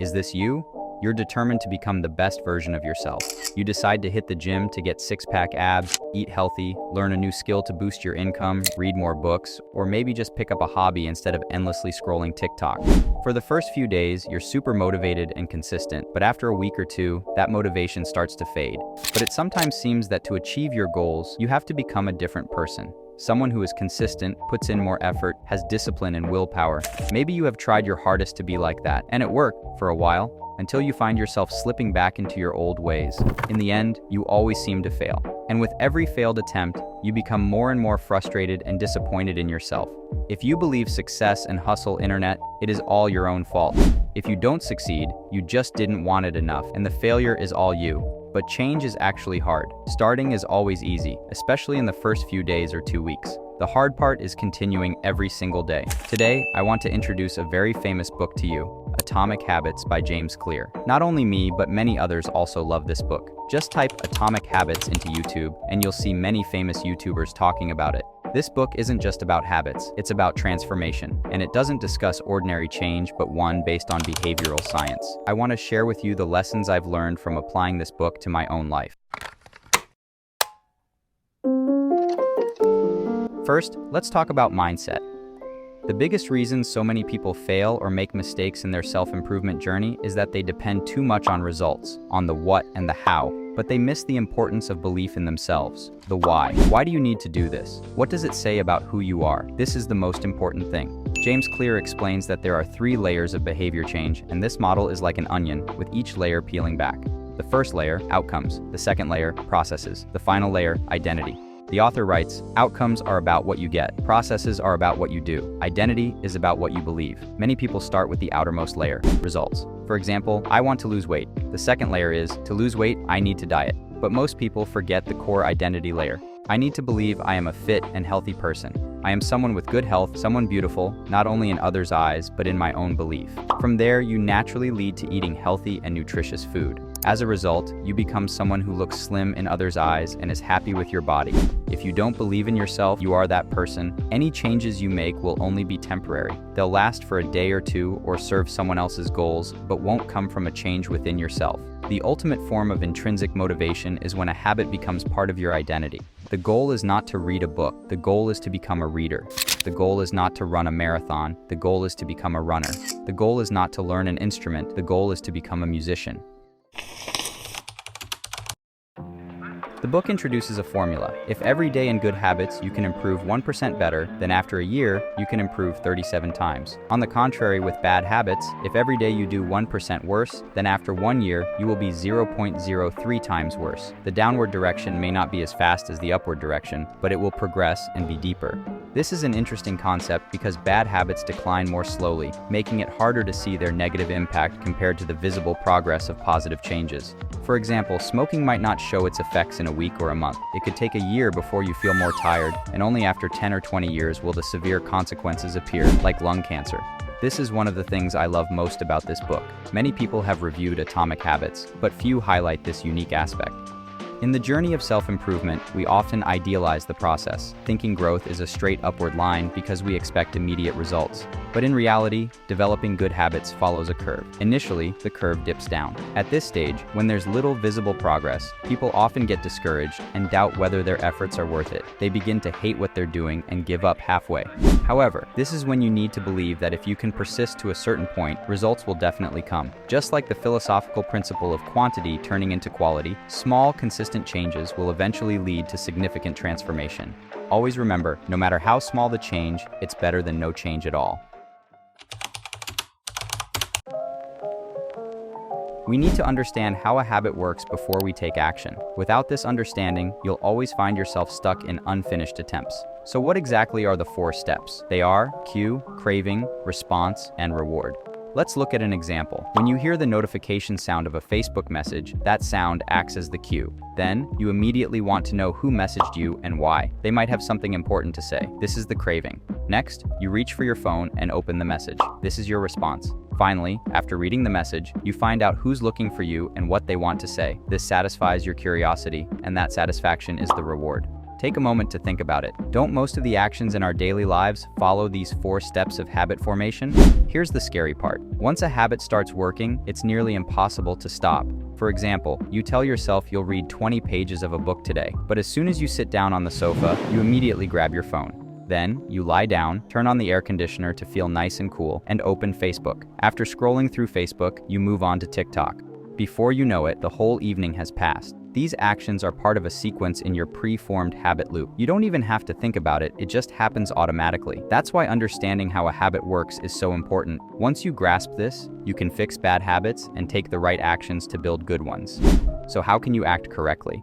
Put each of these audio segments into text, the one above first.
Is this you? You're determined to become the best version of yourself. You decide to hit the gym to get six-pack abs, eat healthy, learn a new skill to boost your income, read more books, or maybe just pick up a hobby instead of endlessly scrolling TikTok. For the first few days, you're super motivated and consistent, but after a week or two, that motivation starts to fade. But it sometimes seems that to achieve your goals, you have to become a different person. Someone who is consistent, puts in more effort, has discipline and willpower. Maybe you have tried your hardest to be like that, and it worked for a while, until you find yourself slipping back into your old ways. In the end, you always seem to fail. And with every failed attempt, you become more and more frustrated and disappointed in yourself. If you believe success and hustle internet, it is all your own fault. If you don't succeed, you just didn't want it enough, and the failure is all you. But change is actually hard. Starting is always easy, especially in the first few days or 2 weeks. The hard part is continuing every single day. Today, I want to introduce a very famous book to you, Atomic Habits by James Clear. Not only me, but many others also love this book. Just type Atomic Habits into YouTube, and you'll see many famous YouTubers talking about it. This book isn't just about habits, it's about transformation, and it doesn't discuss ordinary change, but one based on behavioral science. I want to share with you the lessons I've learned from applying this book to my own life. First, let's talk about mindset. The biggest reason so many people fail or make mistakes in their self-improvement journey is that they depend too much on results, on the what and the how, but they miss the importance of belief in themselves, the why. Why do you need to do this? What does it say about who you are? This is the most important thing. James Clear explains that there are 3 layers of behavior change, and this model is like an onion, with each layer peeling back. The first layer, outcomes. The second layer, processes. The final layer, identity. The author writes, outcomes are about what you get. Processes are about what you do. Identity is about what you believe. Many people start with the outermost layer, results. For example, I want to lose weight. The second layer is, to lose weight, I need to diet. But most people forget the core identity layer. I need to believe I am a fit and healthy person. I am someone with good health, someone beautiful, not only in others' eyes, but in my own belief. From there, you naturally lead to eating healthy and nutritious food. As a result, you become someone who looks slim in others' eyes and is happy with your body. If you don't believe in yourself, you are that person. Any changes you make will only be temporary. They'll last for a day or two or serve someone else's goals, but won't come from a change within yourself. The ultimate form of intrinsic motivation is when a habit becomes part of your identity. The goal is not to read a book. The goal is to become a reader. The goal is not to run a marathon. The goal is to become a runner. The goal is not to learn an instrument. The goal is to become a musician. The book introduces a formula. If every day in good habits you can improve 1% better, then after a year, you can improve 37 times. On the contrary, with bad habits, if every day you do 1% worse, then after 1 year, you will be 0.03 times worse. The downward direction may not be as fast as the upward direction, but it will progress and be deeper. This is an interesting concept because bad habits decline more slowly, making it harder to see their negative impact compared to the visible progress of positive changes. For example, smoking might not show its effects in a week or a month. It could take a year before you feel more tired, and only after 10 or 20 years will the severe consequences appear, like lung cancer. This is one of the things I love most about this book. Many people have reviewed Atomic Habits, but few highlight this unique aspect. In the journey of self-improvement, we often idealize the process, thinking growth is a straight upward line because we expect immediate results. But in reality, developing good habits follows a curve. Initially, the curve dips down. At this stage, when there's little visible progress, people often get discouraged and doubt whether their efforts are worth it. They begin to hate what they're doing and give up halfway. However, this is when you need to believe that if you can persist to a certain point, results will definitely come. Just like the philosophical principle of quantity turning into quality, small, consistent changes will eventually lead to significant transformation. Always remember, no matter how small the change, it's better than no change at all. We need to understand how a habit works before we take action. Without this understanding, you'll always find yourself stuck in unfinished attempts. So what exactly are the 4 steps? They are cue, craving, response, and reward. Let's look at an example. When you hear the notification sound of a Facebook message, that sound acts as the cue. Then, you immediately want to know who messaged you and why. They might have something important to say. This is the craving. Next, you reach for your phone and open the message. This is your response. Finally, after reading the message, you find out who's looking for you and what they want to say. This satisfies your curiosity, and that satisfaction is the reward. Take a moment to think about it. Don't most of the actions in our daily lives follow these 4 steps of habit formation? Here's the scary part. Once a habit starts working, it's nearly impossible to stop. For example, you tell yourself you'll read 20 pages of a book today, but as soon as you sit down on the sofa, you immediately grab your phone. Then, you lie down, turn on the air conditioner to feel nice and cool, and open Facebook. After scrolling through Facebook, you move on to TikTok. Before you know it, the whole evening has passed. These actions are part of a sequence in your pre-formed habit loop. You don't even have to think about it, it just happens automatically. That's why understanding how a habit works is so important. Once you grasp this, you can fix bad habits and take the right actions to build good ones. So how can you act correctly?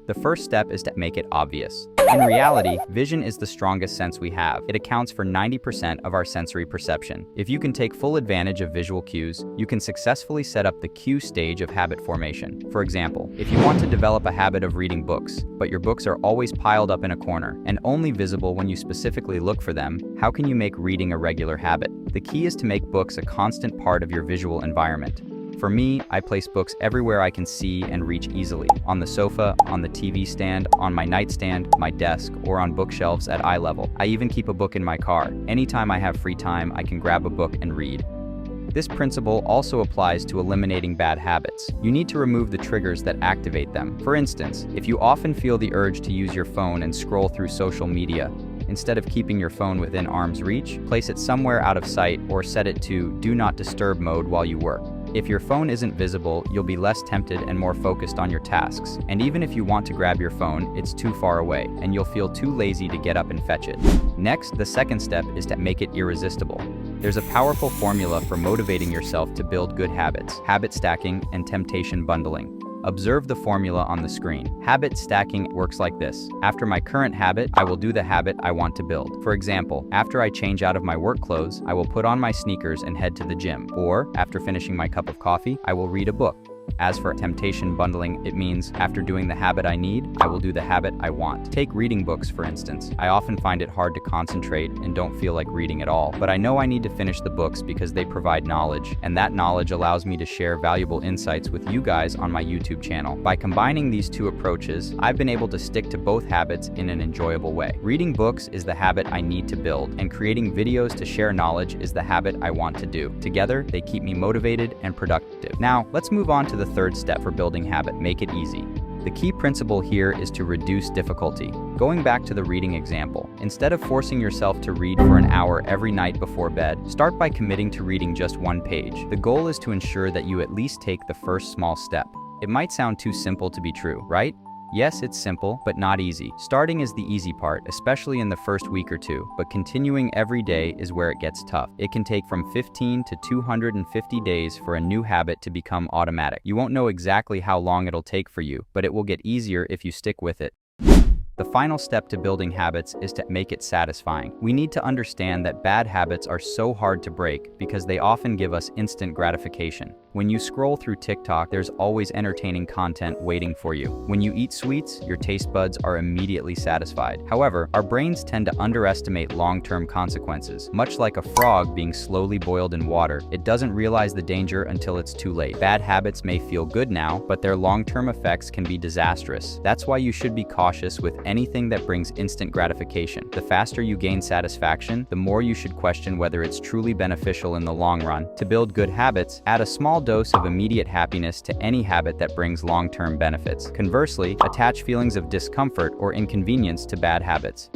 The first step is to make it obvious. In reality, vision is the strongest sense we have. It accounts for 90% of our sensory perception. If you can take full advantage of visual cues, you can successfully set up the cue stage of habit formation. For example, if you want to develop a habit of reading books, but your books are always piled up in a corner and only visible when you specifically look for them, how can you make reading a regular habit? The key is to make books a constant part of your visual environment. For me, I place books everywhere I can see and reach easily. On the sofa, on the TV stand, on my nightstand, my desk, or on bookshelves at eye level. I even keep a book in my car. Anytime I have free time, I can grab a book and read. This principle also applies to eliminating bad habits. You need to remove the triggers that activate them. For instance, if you often feel the urge to use your phone and scroll through social media, instead of keeping your phone within arm's reach, place it somewhere out of sight or set it to Do Not Disturb mode while you work. If your phone isn't visible, you'll be less tempted and more focused on your tasks. And even if you want to grab your phone, it's too far away, and you'll feel too lazy to get up and fetch it. Next, the second step is to make it irresistible. There's a powerful formula for motivating yourself to build good habits: habit stacking and temptation bundling. Observe the formula on the screen. Habit stacking works like this. After my current habit, I will do the habit I want to build. For example, after I change out of my work clothes, I will put on my sneakers and head to the gym. Or, after finishing my cup of coffee, I will read a book. As for temptation bundling, it means after doing the habit I need, I will do the habit I want. Take reading books, for instance. I often find it hard to concentrate and don't feel like reading at all, but I know I need to finish the books because they provide knowledge, and that knowledge allows me to share valuable insights with you guys on my YouTube channel. By combining these two approaches, I've been able to stick to both habits in an enjoyable way. Reading books is the habit I need to build, and creating videos to share knowledge is the habit I want to do. Together, they keep me motivated and productive. Now, let's move on to the third step for building habit: make it easy. The key principle here is to reduce difficulty. Going back to the reading example, instead of forcing yourself to read for an hour every night before bed, start by committing to reading just one page. The goal is to ensure that you at least take the first small step. It might sound too simple to be true, right? Yes, it's simple, but not easy. Starting is the easy part, especially in the first week or two, but continuing every day is where it gets tough. It can take from 15 to 250 days for a new habit to become automatic. You won't know exactly how long it'll take for you, but it will get easier if you stick with it. The final step to building habits is to make it satisfying. We need to understand that bad habits are so hard to break because they often give us instant gratification. When you scroll through TikTok, there's always entertaining content waiting for you. When you eat sweets, your taste buds are immediately satisfied. However, our brains tend to underestimate long-term consequences. Much like a frog being slowly boiled in water, it doesn't realize the danger until it's too late. Bad habits may feel good now, but their long-term effects can be disastrous. That's why you should be cautious with anything that brings instant gratification. The faster you gain satisfaction, the more you should question whether it's truly beneficial in the long run. To build good habits, add a small dose of immediate happiness to any habit that brings long-term benefits. Conversely, attach feelings of discomfort or inconvenience to bad habits.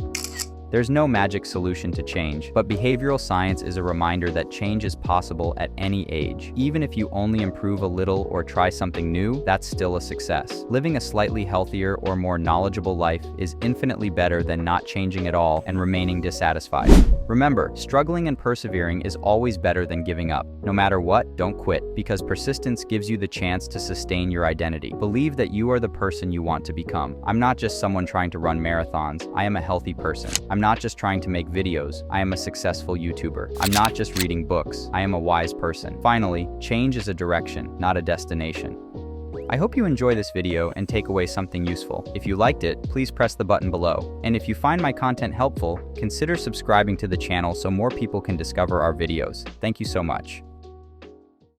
There's no magic solution to change, but behavioral science is a reminder that change is possible at any age. Even if you only improve a little or try something new, that's still a success. Living a slightly healthier or more knowledgeable life is infinitely better than not changing at all and remaining dissatisfied. Remember, struggling and persevering is always better than giving up. No matter what, don't quit, because persistence gives you the chance to sustain your identity. Believe that you are the person you want to become. I'm not just someone trying to run marathons. I am a healthy person. I'm not just trying to make videos. I am a successful YouTuber. I'm not just reading books. I am a wise person. Finally, change is a direction, not a destination. I hope you enjoy this video and take away something useful. If you liked it, please press the button below. And if you find my content helpful, consider subscribing to the channel so more people can discover our videos. Thank you so much.